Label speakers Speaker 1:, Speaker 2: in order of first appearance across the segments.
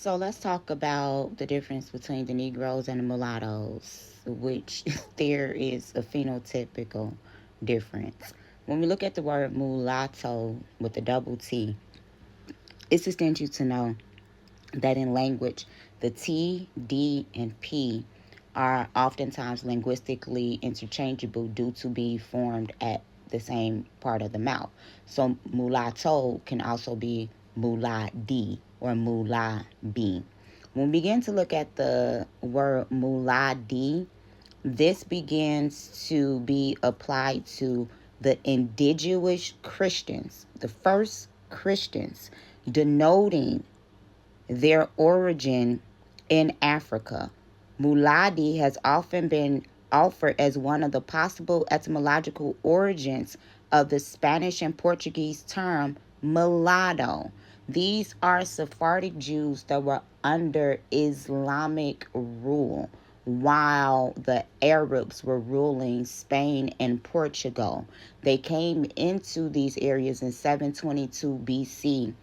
Speaker 1: So let's talk about the difference between the Negroes and the mulattoes, which there is a phenotypical difference. When we look at the word mulatto with a double T, it's essential to know that in language, the T, D, and P are oftentimes linguistically interchangeable due to be formed at the same part of the mouth. So mulatto can also be muladi or mulabi. When we begin to look at the word muladi, this begins to be applied to the indigenous Christians, the first Christians, denoting their origin in Africa. Muladi has often been offered as one of the possible etymological origins of the Spanish and Portuguese term mulatto. These are Sephardic Jews that were under Islamic rule while the Arabs were ruling Spain and Portugal. They came into these areas in 722 BC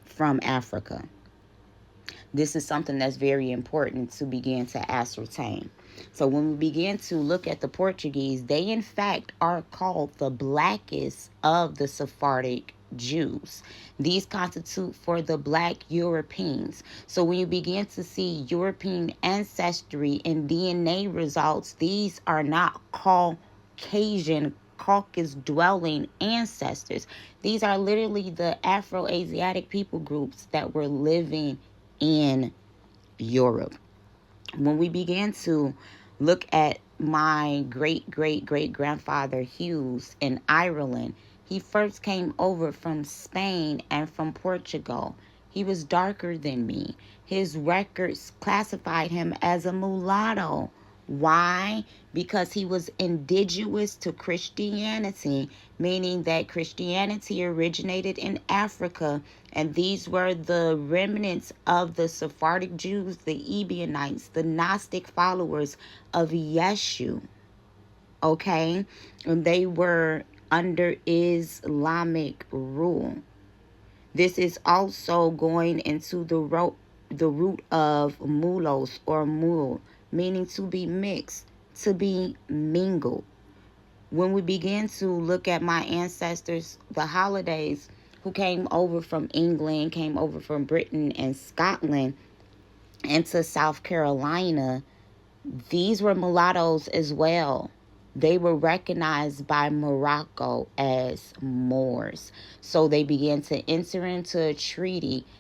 Speaker 1: from Africa. This is something that's very important to begin to ascertain. So when we begin to look at the Portuguese, they in fact are called the blackest of the Sephardic Jews. These constitute for the black Europeans. So when you begin to see European ancestry and DNA results, these are not Caucasian Caucasus dwelling ancestors. These are literally the Afro-Asiatic people groups that were living in Europe. When we began to look at my great great great grandfather Hughes in Ireland, he first came over from Spain and from Portugal. He was darker than me. His records classified him as a mulatto. Why? Because he was indigenous to Christianity, meaning that Christianity originated in Africa, and these were the remnants of the Sephardic Jews, the Ebionites, the Gnostic followers of Yeshu. Okay? And they were under Islamic rule. This is also going into the root of mulos or mul, meaning to be mixed, to be mingled. When we begin to look at my ancestors, the holidays who came over from England, came over from Britain and Scotland into South Carolina, these were mulattoes as well. They were recognized by Morocco as Moors. So they began to enter into a treaty